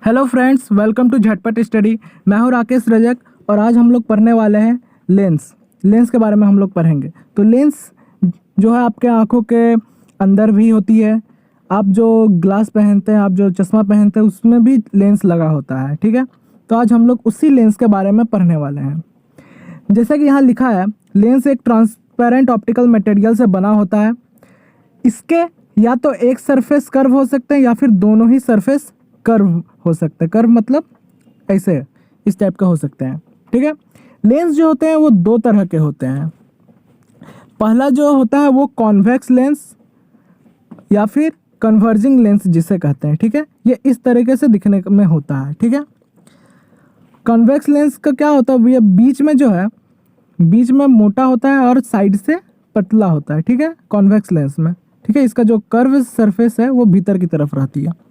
Hello friends, welcome to झटपट study. मैं हूं राकेश रजक और आज हम लोग पढ़ने वाले हैं लेंस के बारे में हम लोग पढ़ेंगे। तो लेंस जो है आपके आँखों के अंदर भी होती है। आप जो ग्लास पहनते हैं, आप जो चश्मा पहनते हैं, उसमें भी लेंस लगा होता है। ठीक है, तो आज हम लोग उसी लेंस के बारे में पढ़ने वाले हैं। जैसा कि यहाँ लिखा है, लेंस एक ट्रांसपेरेंट ऑप्टिकल मटेरियल से बना होता है। इसके या तो एक सरफेस कर्व हो सकते हैं या फिर दोनों ही सरफेस कर्व हो सकते हैं। कर्व मतलब ऐसे इस टाइप का हो सकते हैं। ठीक है, लेंस जो होते हैं वो दो तरह के होते हैं। पहला जो होता है वो कॉन्वेक्स लेंस या फिर कन्वर्जिंग लेंस जिसे कहते हैं। ठीक है, ये इस तरीके से दिखने में होता है। ठीक है, कॉन्वेक्स लेंस का क्या होता है, ये बीच में जो है, बीच में मोटा होता है और साइड से पतला होता है। ठीक है, कॉन्वेक्स लेंस में। ठीक है, इसका जो कर्व सरफेस है वो भीतर की तरफ रहती है।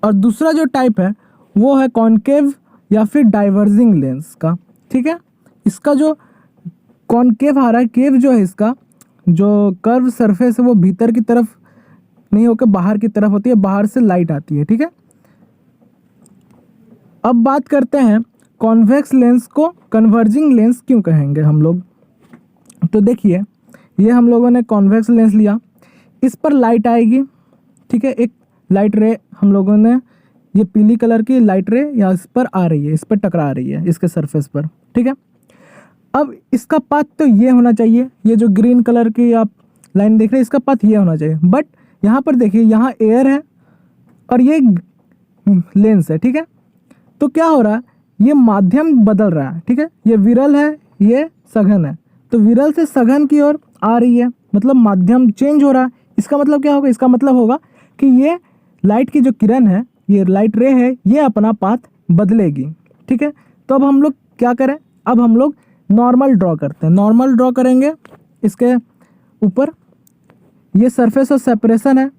और दूसरा जो टाइप है वो है कॉनकेव या फिर डाइवर्जिंग लेंस का। ठीक है, इसका जो कॉनकेव आ रहा है, केव जो है इसका जो कर्व सरफेस है वो भीतर की तरफ नहीं होकर बाहर की तरफ होती है, बाहर से लाइट आती है। ठीक है, अब बात करते हैं कॉन्वेक्स लेंस को कन्वर्जिंग लेंस क्यों कहेंगे हम लोग। तो देखिए, ये हम लोगों ने कॉन्वेक्स लेंस लिया, इस पर लाइट आएगी। ठीक है, एक लाइट रे हम लोगों ने, ये पीली कलर की लाइट रे यहाँ इस पर आ रही है, इस पर टकरा रही है इसके सरफेस पर। ठीक है, अब इसका पाथ तो ये होना चाहिए, ये जो ग्रीन कलर की आप लाइन देख रहे हैं इसका पाथ ये होना चाहिए। बट यहाँ पर देखिए, यहाँ एयर है और ये लेंस है। ठीक है, तो क्या हो रहा है, ये माध्यम बदल रहा है। ठीक है, ये विरल है, ये सघन है, तो विरल से सघन की ओर आ रही है, मतलब माध्यम चेंज हो रहा है। इसका मतलब क्या होगा, इसका मतलब होगा कि ये लाइट की जो किरण है, ये लाइट रे है, ये अपना पाथ बदलेगी। ठीक है, तो अब हम लोग क्या करें, अब हम लोग नॉर्मल ड्रॉ करते हैं। नॉर्मल ड्रॉ करेंगे, इसके ऊपर ये सरफेस ऑफ सेपरेशन है,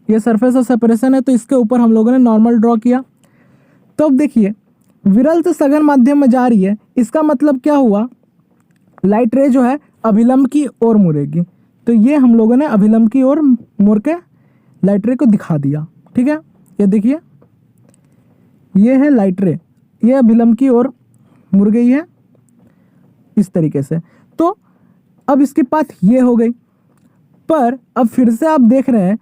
ये सरफेस ऑफ सेपरेशन है, तो इसके ऊपर हम लोगों ने नॉर्मल ड्रॉ किया। तो अब देखिए, विरल से सघन माध्यम में जा रही है, इसका मतलब क्या हुआ, लाइट रे जो है अभिलंब की ओर मुड़ेगी। तो ये हम लोगों ने अभिलंब की ओर मुड़ के लाइट रे को दिखा दिया। ठीक है, ये देखिए, ये है लाइट रे, ये अभिलंब की ओर मुड़ गई है इस तरीके से। तो अब इसके पास ये हो गई, पर अब फिर से आप देख रहे हैं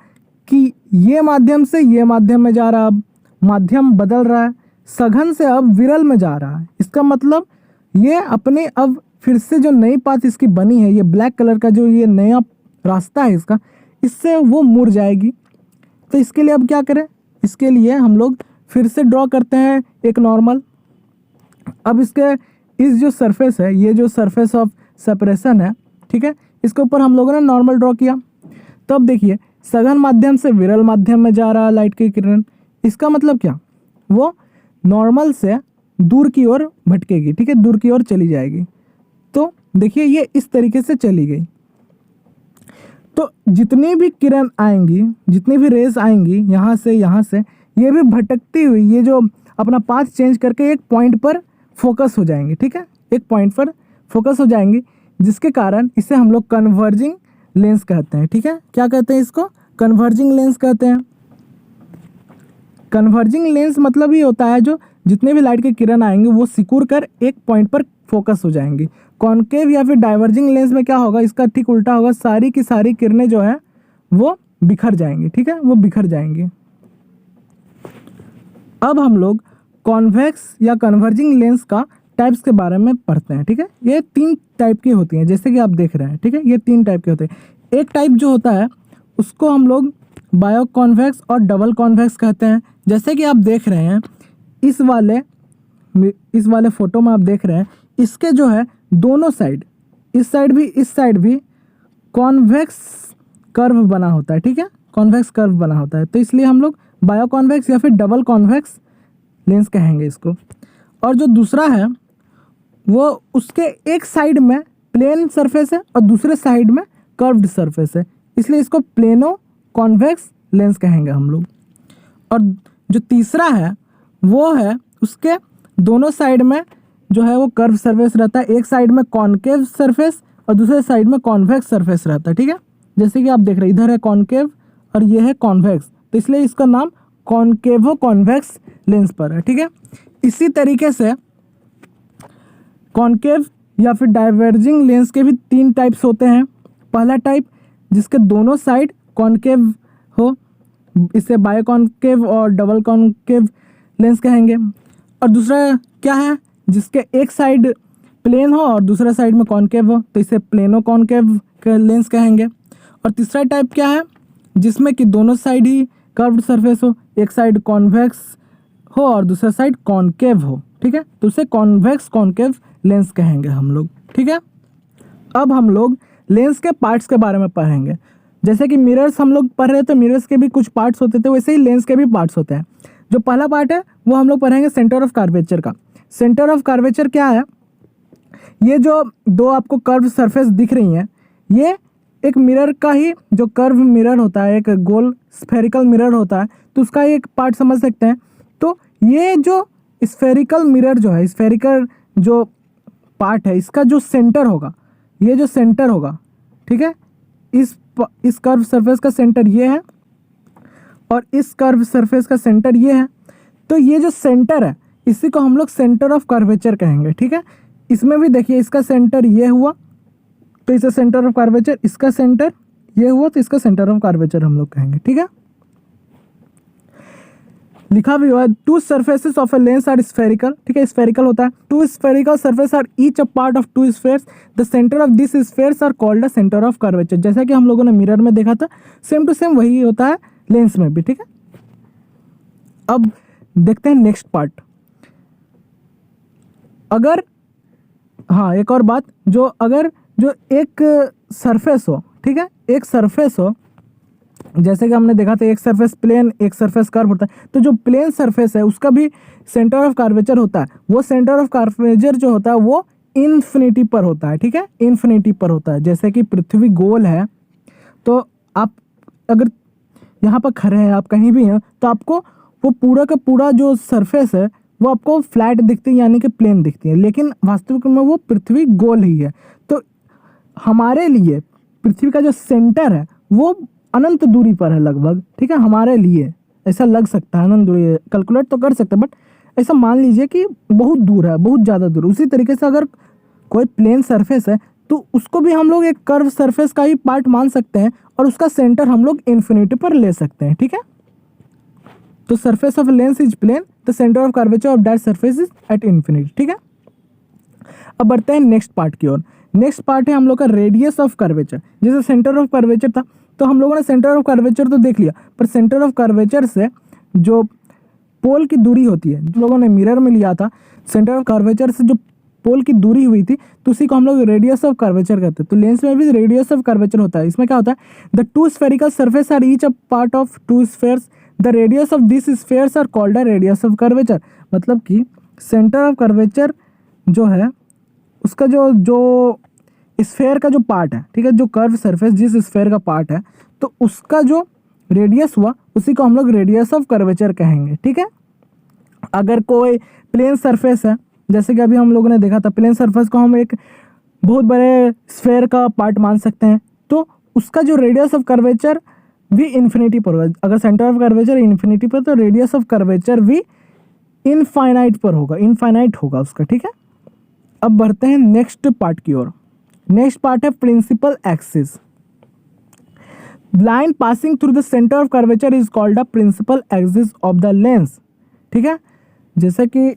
कि ये माध्यम से ये माध्यम में जा रहा है, अब माध्यम बदल रहा है, सघन से अब विरल में जा रहा है। इसका मतलब ये अपने अब फिर से जो नई पाथ इसकी बनी है, ये ब्लैक कलर का जो ये नया रास्ता है इसका, इससे वो मुड़ जाएगी। तो इसके लिए अब क्या करें, इसके लिए हम लोग फिर से ड्रॉ करते हैं एक नॉर्मल। अब इसके इस जो सरफेस है, ये जो सरफेस ऑफ सेपरेशन है, ठीक है, इसके ऊपर हम लोगों ने नॉर्मल ड्रॉ किया। तो अब देखिए, सघन माध्यम से विरल माध्यम में जा रहा है लाइट की किरण, इसका मतलब क्या, वो नॉर्मल से दूर की ओर भटकेगी। ठीक है, दूर की ओर चली जाएगी। तो देखिए, ये इस तरीके से चली गई। तो जितनी भी किरण आएंगी, जितनी भी रेज आएंगी यहाँ से, ये भी भटकती हुई, ये जो अपना पाथ चेंज करके एक पॉइंट पर फोकस हो जाएंगी। ठीक है, एक पॉइंट पर फोकस हो जाएंगी, जिसके कारण इसे हम लोग कन्वर्जिंग लेंस कहते हैं। ठीक है, क्या कहते हैं इसको, कन्वर्जिंग लेंस कहते हैं। कन्वर्जिंग लेंस मतलब ये होता है जो जितने भी लाइट की किरण आएंगे वो सिकुड़ कर एक पॉइंट पर फोकस हो जाएंगी। कॉनकेव या फिर डाइवर्जिंग लेंस में क्या होगा, इसका ठीक उल्टा होगा, सारी की सारी किरणें जो है वो बिखर जाएंगी। ठीक है, वो बिखर जाएंगी। अब हम लोग कॉन्वेक्स या कन्वर्जिंग लेंस का टाइप्स के बारे में पढ़ते हैं। ठीक है, ये 3 टाइप की होती हैं, जैसे कि आप देख रहे हैं। ठीक है, ये 3 टाइप के होते हैं। एक टाइप जो होता है उसको हम लोग बायो कॉन्वेक्स और डबल कॉन्वेक्स कहते हैं। जैसे कि आप देख रहे हैं, इस वाले फोटो में आप देख रहे हैं, इसके जो है दोनों साइड, इस साइड भी कॉन्वेक्स कर्व बना होता है। ठीक है, कॉन्वेक्स कर्व बना होता है, तो इसलिए हम लोग बायो कॉन्वेक्स या फिर डबल कॉन्वेक्स लेंस कहेंगे इसको। और जो दूसरा है वो उसके एक साइड में प्लेन सरफेस है और दूसरे साइड में कर्व्ड सरफेस है, इसलिए इसको प्लेनो कॉन्वेक्स लेंस कहेंगे हम लोग। और जो तीसरा है वो है उसके दोनों साइड में जो है वो कर्व सरफेस रहता है, एक साइड में कॉनकेव सरफेस और दूसरे साइड में कॉन्वेक्स सरफेस रहता है। ठीक है, जैसे कि आप देख रहे हैं, इधर है कॉनकेव और ये है कॉन्वेक्स, तो इसलिए इसका नाम कॉनकेवो कॉन्वेक्स लेंस पर है, ठीक है। इसी तरीके से कॉनकेव या फिर डाइवर्जिंग लेंस के भी 3 टाइप्स होते हैं। पहला टाइप जिसके दोनों साइड कॉनकेव हो, इसे बायोकॉनकेव और डबल कॉनकेव लेंस कहेंगे। और दूसरा क्या है, जिसके एक साइड प्लेन हो और दूसरा साइड में कॉनकेव हो, तो इसे प्लेनो कॉनकेव लेंस कहेंगे। और तीसरा टाइप क्या है, जिसमें कि दोनों साइड ही कर्व्ड सरफेस हो, एक साइड कॉन्वेक्स हो और दूसरा साइड कॉनकेव हो, ठीक है, तो उसे कॉन्वेक्स कॉनकेव लेंस कहेंगे हम लोग, ठीक है। अब हम लोग लेंस के पार्ट्स के बारे में पढ़ेंगे। जैसे कि मिरर्स हम लोग पढ़ रहे थे, मिरर्स के भी कुछ पार्ट्स होते थे, वैसे ही लेंस के भी पार्ट्स होते हैं। जो पहला पार्ट है वो हम लोग पढ़ेंगे सेंटर ऑफ कर्वेचर का। सेंटर ऑफ कर्वेचर क्या है, ये जो दो आपको कर्व सरफेस दिख रही हैं, ये एक मिरर का ही जो कर्व मिरर होता है, एक गोल स्फेरिकल मिरर होता है, तो उसका एक पार्ट समझ सकते हैं। तो ये जो स्फेरिकल मिरर जो है, स्फेरिकल जो पार्ट है, इसका जो सेंटर होगा, ये जो सेंटर होगा, ठीक है, इस कर्व सरफेस का सेंटर ये है और इस कर्व सरफेस का सेंटर ये है। तो ये जो सेंटर है, इसी को हम लोग सेंटर ऑफ कर्वेचर कहेंगे, ठीक है। इसमें भी देखिए, इसका सेंटर ये हुआ तो इसे सेंटर ऑफ कर्वेचर, इसका सेंटर ये हुआ तो इसका सेंटर ऑफ कर्वेचर हम लोग कहेंगे, ठीक है। लिखा भी हुआ है, 2 surfaces of a lens are spherical, ठीक है, स्फेरिकल होता है। 2 spherical surfaces are each a part of 2 spheres, the centre of this spheres are called the centre of curvature. जैसा कि हम लोगों ने मिरर में देखा था, सेम टू सेम वही होता है लेंस में भी, ठीक है। अब देखते हैं नेक्स्ट पार्ट। अगर हाँ, एक और बात, जो एक सरफेस हो, ठीक है, एक सरफेस हो, जैसे कि हमने देखा था एक सरफेस प्लेन एक सरफेस कर्व होता है, तो जो प्लेन सरफेस है उसका भी सेंटर ऑफ कर्वेचर होता है। वो सेंटर ऑफ कर्वेचर जो होता है वो इन्फिनिटी पर होता है, ठीक है, इन्फिनिटी पर होता है। जैसे कि पृथ्वी गोल है, तो आप अगर यहाँ पर खड़े हैं, आप कहीं भी हैं, तो आपको वो पूरा का पूरा जो सरफेस है वो आपको फ्लैट दिखती है, यानी कि प्लेन दिखती है, लेकिन वास्तविक में वो पृथ्वी गोल ही है। तो हमारे लिए पृथ्वी का जो सेंटर है वो अनंत दूरी पर है लगभग, ठीक है। हमारे लिए ऐसा लग सकता है, अनंत दूरी, कैलकुलेट तो कर सकते हैं, बट ऐसा मान लीजिए कि बहुत दूर है, बहुत ज़्यादा दूर। उसी तरीके से अगर कोई प्लेन सरफेस है तो उसको भी हम लोग एक कर्व सरफेस का ही पार्ट मान सकते हैं और उसका सेंटर हम लोग इन्फिनिटी पर ले सकते हैं, ठीक है। तो surface of lens is plane, the centre of curvature of that surface is at infinity, ठीक है। अब बढ़ते हैं नेक्स्ट पार्ट की ओर। नेक्स्ट पार्ट है हम लोग का रेडियस ऑफ कर्वेचर। जैसे सेंटर ऑफ कर्वेचर था, तो हम लोगों ने सेंटर ऑफ कर्वेचर तो देख लिया, पर सेंटर ऑफ कर्वेचर से जो पोल की दूरी होती है, जो लोगों ने मिरर में लिया था, सेंटर ऑफ कर्वेचर से जो पोल की दूरी हुई थी, तो उसी को हम लोग रेडियस ऑफ कर्वेचर कहते हैं। तो लेंस में भी रेडियस ऑफ कर्वेचर होता है। इसमें क्या होता है, the 2 spherical surfaces are each a part of 2 spheres, the radius of this spheres are called the radius of curvature. मतलब कि सेंटर ऑफ कर्वेचर जो है उसका जो स्फेयर का जो पार्ट है, ठीक है, जो कर्व सरफेस जिस स्फेयर का पार्ट है, तो उसका जो रेडियस हुआ उसी को हम लोग रेडियस ऑफ कर्वेचर कहेंगे, ठीक है। अगर कोई प्लेन सरफेस है, जैसे कि अभी हम लोगों ने देखा था, प्लेन सरफेस को हम एक बहुत बड़े स्फेयर का पार्ट मान सकते हैं, तो उसका जो रेडियस ऑफ कर्वेचर भी इन्फिनिटी पर होगा। अगर सेंटर ऑफ कर्वेचर इन्फिनिटी पर, तो रेडियस ऑफ कर्वेचर भी इनफाइनाइट पर होगा, इनफाइनाइट होगा उसका, ठीक है। अब बढ़ते हैं नेक्स्ट पार्ट की ओर। नेक्स्ट पार्ट है principal axis. Line passing through the centre of curvature is called the principal axis of the lens, ठीक है। जैसे कि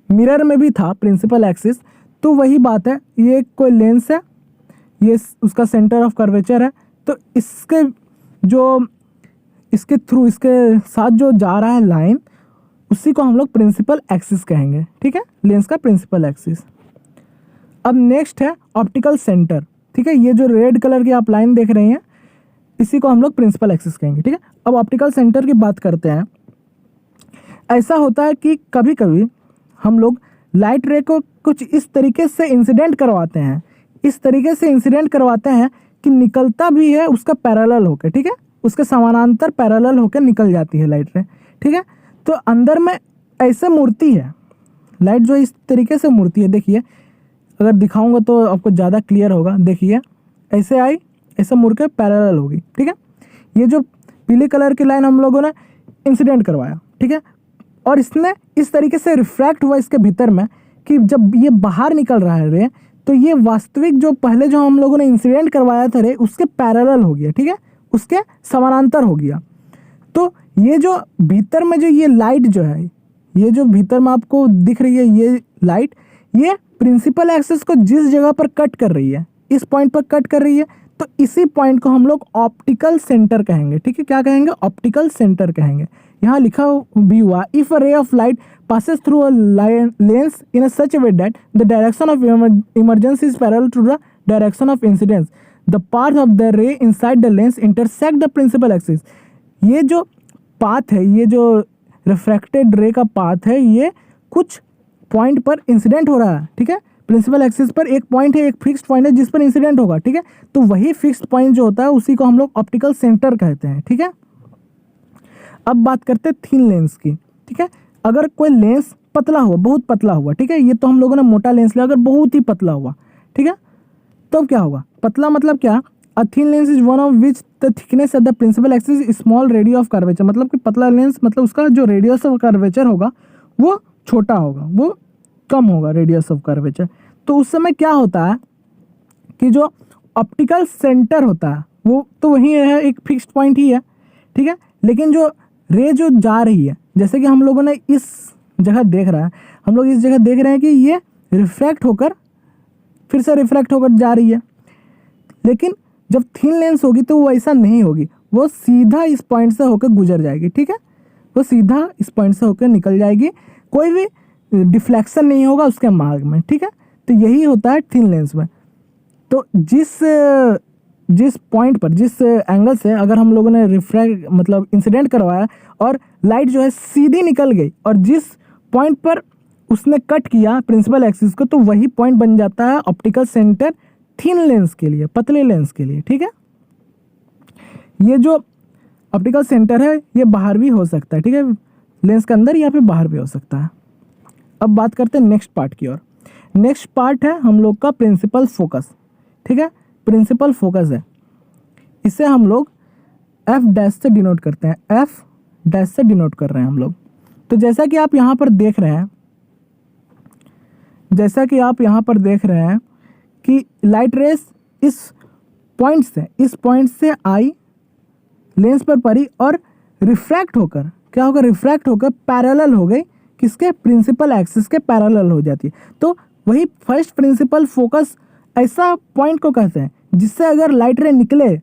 मिरर में भी था प्रिंसिपल एक्सिस, तो वही बात है, ये कोई लेंस है, ये उसका सेंटर ऑफ कर्वेचर है, तो इसके थ्रू, इसके साथ जो जा रहा है लाइन, उसी को हम लोग प्रिंसिपल एक्सिस कहेंगे, ठीक है, लेंस का प्रिंसिपल एक्सिस। अब नेक्स्ट है ऑप्टिकल सेंटर, ठीक है, ये जो रेड कलर की आप लाइन देख रहे हैं, इसी को हम लोग प्रिंसिपल एक्सिस कहेंगे, ठीक है। अब ऑप्टिकल सेंटर की बात करते हैं। ऐसा होता है कि कभी कभी हम लोग लाइट रे को कुछ इस तरीके से इंसिडेंट करवाते हैं, इस तरीके से इंसिडेंट करवाते हैं कि निकलता भी है उसका पैरेलल होकर, ठीक है, उसके समानांतर पैरेलल होकर निकल जाती है लाइट रे, ठीक है। तो अंदर में ऐसे मुड़ती है लाइट, जो इस तरीके से मुड़ती है, देखिए अगर दिखाऊंगा तो आपको ज़्यादा क्लियर होगा। देखिए ऐसे आई, ऐसे मुड़ के पैरेलल होगी, ठीक है। ये जो पीले कलर की लाइन हम लोगों ने इंसिडेंट करवाया, ठीक है, और इसने इस तरीके से रिफ्रैक्ट हुआ इसके भीतर में कि जब ये बाहर निकल रहा है रे, तो ये वास्तविक जो पहले जो हम लोगों ने इंसिडेंट करवाया था रे, उसके पैरेलल हो गया, ठीक है, उसके समानांतर हो गया। तो ये जो भीतर में जो ये लाइट जो है, ये जो भीतर में आपको दिख रही है ये लाइट, ये प्रिंसिपल एक्सिस को जिस जगह पर कट कर रही है, इस पॉइंट पर कट कर रही है, तो इसी पॉइंट को हम लोग ऑप्टिकल सेंटर कहेंगे, ठीक है। क्या कहेंगे? ऑप्टिकल सेंटर कहेंगे। यहाँ लिखा भी हुआ, if a ray of light passes through a lens in a such a way that the direction of emergence is parallel to the direction of incidence, the path of the ray inside the lens intersect the principal axis। ये जो path है, ये जो refracted रे का path है, ये कुछ पॉइंट पर इंसिडेंट हो रहा है, ठीक है। प्रिंसिपल एक्सिस पर एक पॉइंट है, एक फिक्स्ड पॉइंट है जिस पर इंसिडेंट होगा, ठीक है। तो वही फिक्स्ड पॉइंट जो होता है उसी को हम लोग ऑप्टिकल सेंटर कहते हैं, ठीक है। अब बात करते हैं थिन लेंस की, ठीक है। अगर कोई लेंस पतला हुआ, बहुत पतला हुआ, ठीक है, ये तो हम लोगों ने मोटा लेंस लिया, अगर बहुत ही पतला हुआ, ठीक है, तो क्या होगा? पतला मतलब क्या? A thin lens is one of which the thickness at the principal axis is small radius of curvature. मतलब कि पतला लेंस मतलब उसका जो रेडियस ऑफ कर्वेचर होगा वो छोटा होगा, वो कम होगा रेडियस ऑफ कर्वेचर। तो उस समय क्या होता है कि जो ऑप्टिकल सेंटर होता है वो तो वही है, एक फिक्स्ड पॉइंट ही है, ठीक है। लेकिन जो रे जो जा रही है, जैसे कि हम लोगों ने इस जगह देख रहा है, हम लोग इस जगह देख रहे हैं कि ये रिफ्रैक्ट होकर फिर से रिफ्रैक्ट होकर जा रही है। लेकिन जब थिन लेंस होगी तो वो ऐसा नहीं होगी, वो सीधा इस पॉइंट से होकर गुजर जाएगी, ठीक है। वो सीधा इस पॉइंट से होकर निकल जाएगी, कोई भी डिफ्लेक्शन नहीं होगा उसके मार्ग में, ठीक है। तो यही होता है थिन लेंस में। तो जिस पॉइंट पर, जिस एंगल से अगर हम लोगों ने रिफ्रैक्ट मतलब इंसिडेंट करवाया और लाइट जो है सीधी निकल गई, और जिस पॉइंट पर उसने कट किया प्रिंसिपल एक्सिस को, तो वही पॉइंट बन जाता है ऑप्टिकल सेंटर थिन लेंस के लिए, पतले लेंस के लिए, ठीक है। ये जो ऑप्टिकल सेंटर है ये बाहर भी हो सकता है, ठीक है, लेंस के अंदर या फिर बाहर भी हो सकता है। अब बात करते हैं नेक्स्ट पार्ट की ओर। नेक्स्ट पार्ट है हम लोग का प्रिंसिपल फोकस, ठीक है। प्रिंसिपल फोकस है, इसे हम लोग एफ डैश से डिनोट करते हैं, एफ डैश से डिनोट कर रहे हैं हम लोग। तो जैसा कि आप यहाँ पर देख रहे हैं, जैसा कि आप यहाँ पर देख रहे हैं कि लाइट रेस इस पॉइंट से आई, लेंस पर पड़ी और रिफ्रैक्ट होकर क्या होगा? रिफ्रैक्ट होकर पैरेलल हो गई, किसके? प्रिंसिपल एक्सिस के पैरेलल हो जाती है। तो वही फर्स्ट प्रिंसिपल फोकस ऐसा पॉइंट को कहते हैं जिससे अगर लाइट रे निकले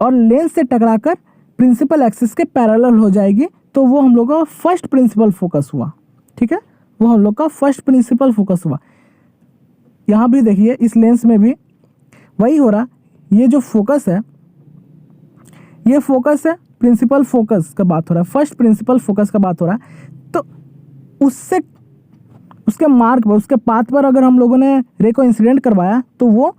और लेंस से टकराकर प्रिंसिपल एक्सिस के पैरेलल हो जाएगी, तो वो हम लोग का फर्स्ट प्रिंसिपल फोकस हुआ, ठीक है। वो हम लोग का फर्स्ट प्रिंसिपल फोकस हुआ। यहाँ भी देखिए इस लेंस में भी वही हो रहा। ये जो फोकस है, ये फोकस है, प्रिंसिपल फोकस का बात हो रहा है, फर्स्ट प्रिंसिपल फोकस का बात हो रहा है। तो उससे उसके मार्ग पर, उसके पाथ पर अगर हम लोगों ने रे को इंसिडेंट करवाया तो वो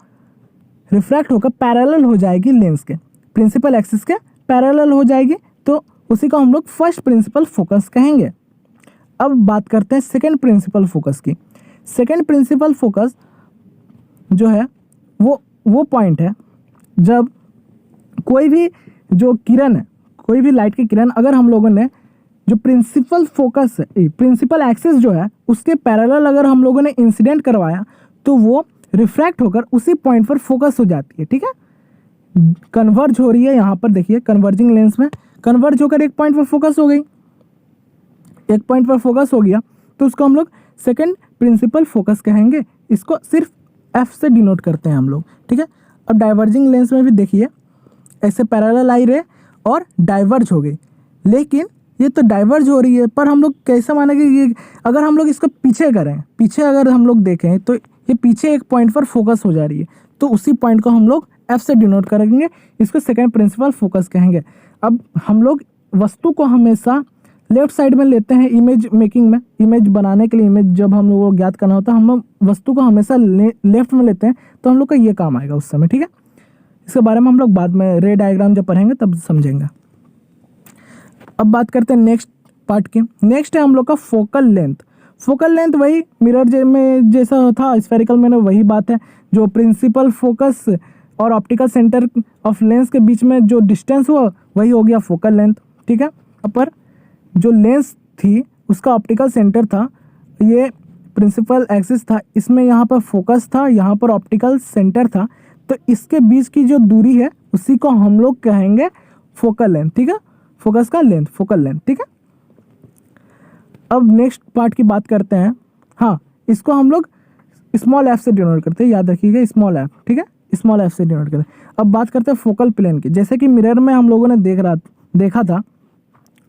रिफ्रैक्ट होकर पैरेलल हो जाएगी, लेंस के प्रिंसिपल एक्सिस के पैरेलल हो जाएगी, तो उसी को हम लोग फर्स्ट प्रिंसिपल फोकस कहेंगे। अब बात करते हैं सेकंड प्रिंसिपल फोकस की। सेकंड प्रिंसिपल फोकस जो है वो पॉइंट है जब कोई भी जो किरण है, कोई भी लाइट की किरण अगर हम लोगों ने जो प्रिंसिपल फोकस है, प्रिंसिपल एक्सिस जो है उसके पैरेलल अगर हम लोगों ने इंसिडेंट करवाया तो वो रिफ्रैक्ट होकर उसी पॉइंट पर फोकस हो जाती है, ठीक है। कन्वर्ज हो रही है, यहाँ पर देखिए कन्वर्जिंग लेंस में कन्वर्ज होकर एक पॉइंट पर फोकस हो गई, एक पॉइंट पर फोकस हो गया, तो उसको हम लोग सेकंड प्रिंसिपल फोकस कहेंगे। इसको सिर्फ एफ से डिनोट करते हैं हम लोग, ठीक है। अब डाइवर्जिंग लेंस में भी देखिए ऐसे पैरेलल आई रे और डाइवर्ज हो गई, लेकिन ये तो डाइवर्ज हो रही है, पर हम लोग कैसे मानेंगे? ये अगर हम लोग इसको पीछे करें, पीछे अगर हम लोग देखें तो ये पीछे एक पॉइंट पर फोकस हो जा रही है, तो उसी पॉइंट को हम लोग एफ से डिनोट करेंगे, इसको सेकंड प्रिंसिपल फोकस कहेंगे। अब हम लोग वस्तु को हमेशा लेफ्ट साइड में लेते हैं इमेज मेकिंग में, इमेज बनाने के लिए, इमेज जब हम लोगों को ज्ञात करना होता है हम लोग वस्तु को हमेशा लेफ्ट में लेते हैं, तो हम लोग का ये काम आएगा उस समय, ठीक है। इसके बारे में हम लोग बाद में रे डायग्राम जब पढ़ेंगे तब समझेंगे। अब बात करते हैं नेक्स्ट पार्ट की। नेक्स्ट है हम लोग का फोकल लेंथ। फोकल लेंथ वही मिरर में जैसा था, स्फेरिकल में वही बात है, जो प्रिंसिपल फोकस और ऑप्टिकल सेंटर ऑफ लेंस के बीच में जो डिस्टेंस हुआ वही हो गया फोकल लेंथ, ठीक है। पर जो लेंस थी उसका ऑप्टिकल सेंटर था, ये प्रिंसिपल एक्सिस था, इसमें यहाँ पर फोकस था, यहाँ पर ऑप्टिकल सेंटर था, तो इसके बीच की जो दूरी है उसी को हम लोग कहेंगे फोकल लेंथ। ठीक है, फोकस का लेंथ, फोकल लेंथ। ठीक है, अब नेक्स्ट पार्ट की बात करते हैं। हाँ, इसको हम लोग स्मॉल एफ से डिनोट करते हैं, याद रखिएगा स्मॉल एफ। ठीक है, स्मॉल एफ से डिनोट करते हैं। अब बात करते हैं फोकल प्लेन की। जैसे कि मिरर में हम लोगों ने देखा था,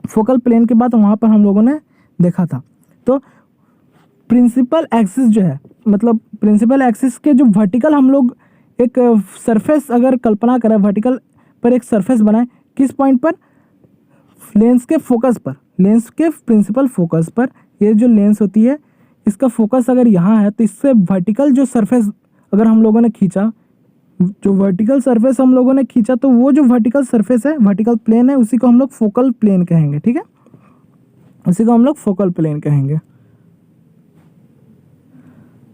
फोकल प्लेन के बाद वहाँ पर हम लोगों ने देखा था। तो प्रिंसिपल एक्सिस जो है, मतलब प्रिंसिपल एक्सिस के जो वर्टिकल हम लोग एक सरफेस अगर कल्पना करें, वर्टिकल पर एक सरफेस बनाए, किस पॉइंट पर? लेंस के फोकस पर, लेंस के प्रिंसिपल फोकस पर। ये जो लेंस होती है इसका फोकस अगर यहाँ है तो इससे वर्टिकल जो सरफेस अगर हम लोगों ने खींचा, जो वर्टिकल सरफेस हम लोगों ने खींचा, तो वो जो वर्टिकल सरफेस है, वर्टिकल प्लेन है, उसी को हम लोग फोकल प्लेन कहेंगे। ठीक है, उसी को हम लोग फोकल प्लेन कहेंगे।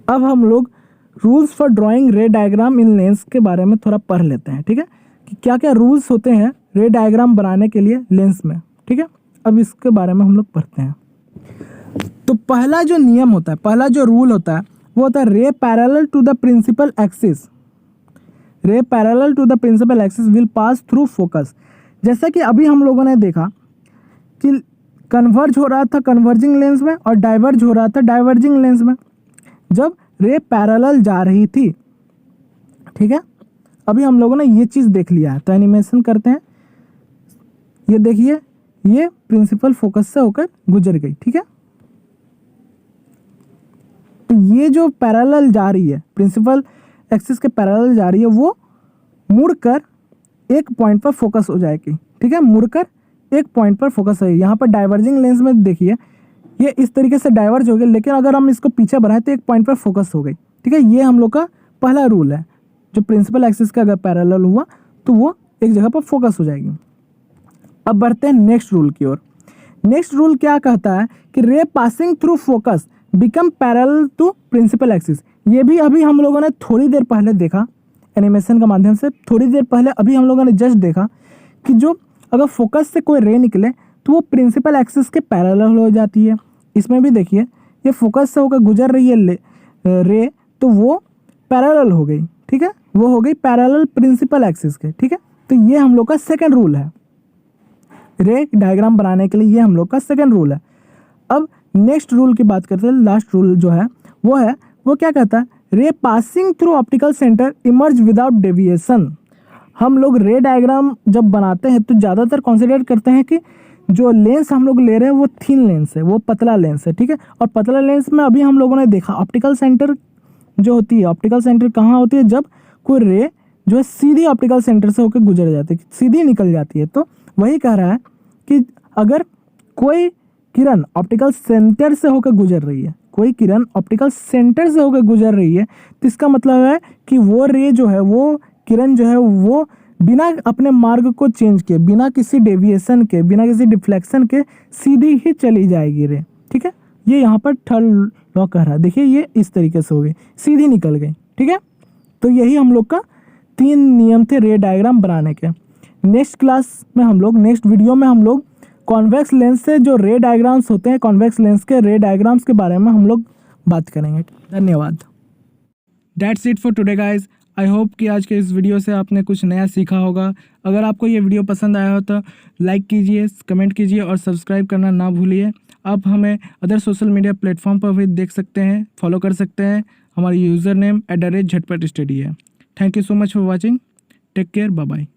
अब हम लोग रूल्स फॉर ड्राइंग रे डायग्राम इन लेंस के बारे में थोड़ा पढ़ लेते हैं। ठीक है, कि क्या क्या रूल्स होते हैं रे डायग्राम बनाने के लिए लेंस में। ठीक है, अब इसके बारे में हम लोग पढ़ते हैं। तो पहला जो नियम होता है, पहला जो रूल होता है वो होता है ray parallel to the principal axis. Ray parallel to the principal axis will pass through focus. जैसा कि अभी हम लोगों ने देखा कि कन्वर्ज हो रहा था कन्वर्जिंग लेंस में और डाइवर्ज हो रहा था डाइवर्जिंग लेंस में, जब रे पैरेलल जा रही थी। ठीक है, अभी हम लोगों ने ये चीज़ देख लिया है, तो एनिमेशन करते हैं। ये देखिए, ये प्रिंसिपल फोकस से होकर गुजर गई। ठीक है, तो ये जो पैरेलल जा रही है, प्रिंसिपल एक्सिस के पैरेलल जा रही है, वो मुड़कर एक पॉइंट पर फोकस हो जाएगी। ठीक है, मुड़कर एक पॉइंट पर फोकस है। यहाँ पर डाइवर्जिंग लेंस में देखिए ये इस तरीके से डाइवर्ज हो गई, लेकिन अगर हम इसको पीछे बढ़ाएं तो एक पॉइंट पर फोकस हो गई। ठीक है, ये हम लोग का पहला रूल है। जो प्रिंसिपल एक्सिस का अगर पैरेलल हुआ तो वो एक जगह पर फोकस हो जाएगी। अब बढ़ते हैं नेक्स्ट रूल की ओर। नेक्स्ट रूल क्या कहता है कि ray passing through focus become parallel to principal axis. ये भी अभी हम लोगों ने थोड़ी देर पहले देखा एनिमेशन के माध्यम से, थोड़ी देर पहले अभी हम लोगों ने जस्ट देखा कि जो अगर फोकस से कोई रे निकले तो वो प्रिंसिपल एक्सिस के पैरेलल हो जाती है। इसमें भी देखिए ये फोकस से होकर गुजर रही है रे, तो वो पैरेलल हो गई। ठीक है, वो हो गई पैरेलल प्रिंसिपल एक्सिस के। ठीक है, तो ये हम लोग का सेकंड रूल है रे डायग्राम बनाने के लिए, ये हम लोग का सेकंड रूल है। अब नेक्स्ट रूल की बात करते हैं। लास्ट रूल जो है वो क्या कहता है? रे passing through optical centre emerge without deviation. हम लोग रे डायग्राम जब बनाते हैं तो ज़्यादातर कंसिडर करते हैं कि जो लेंस हम लोग ले रहे हैं वो थिन लेंस है, वो पतला लेंस है। ठीक है, और पतला लेंस में अभी हम लोगों ने देखा ऑप्टिकल सेंटर जो होती है, ऑप्टिकल सेंटर कहाँ होती है? जब कोई रे जो है सीधी ऑप्टिकल सेंटर से होकर गुजर जाती है, सीधी निकल जाती है। तो वही कह रहा है कि अगर कोई किरण ऑप्टिकल सेंटर से होकर गुजर रही है, कोई किरण ऑप्टिकल सेंटर से होकर गुजर रही है, तो इसका मतलब है कि वो रे जो है, वो किरण जो है, वो बिना अपने मार्ग को चेंज किए, बिना किसी डेविएशन के, बिना किसी डिफ्लेक्शन के सीधी ही चली जाएगी रे। ठीक है, ये यहाँ पर थर्ड लॉ कह रहा है। देखिए ये इस तरीके से हो गई, सीधी निकल गई। ठीक है, तो यही हम लोग का 3 नियम थे रे डायग्राम बनाने के। नेक्स्ट क्लास में हम लोग, नेक्स्ट वीडियो में हम लोग कॉन्वेक्स लेंस से जो रे डायग्राम्स होते हैं, कॉन्वेक्स लेंस के रे डायग्राम्स के बारे में हम लोग बात करेंगे। धन्यवाद। That's it for today guys. I hope कि आज के इस वीडियो से आपने कुछ नया सीखा होगा। अगर आपको ये वीडियो पसंद आया हो तो लाइक कीजिए, कमेंट कीजिए और सब्सक्राइब करना ना भूलिए। आप हमें अदर सोशल मीडिया प्लेटफॉर्म पर भी देख सकते हैं, फॉलो कर सकते हैं। हमारी यूज़र नेम @झटपट स्टडी है। Thank you so much for watching. Take care, bye bye.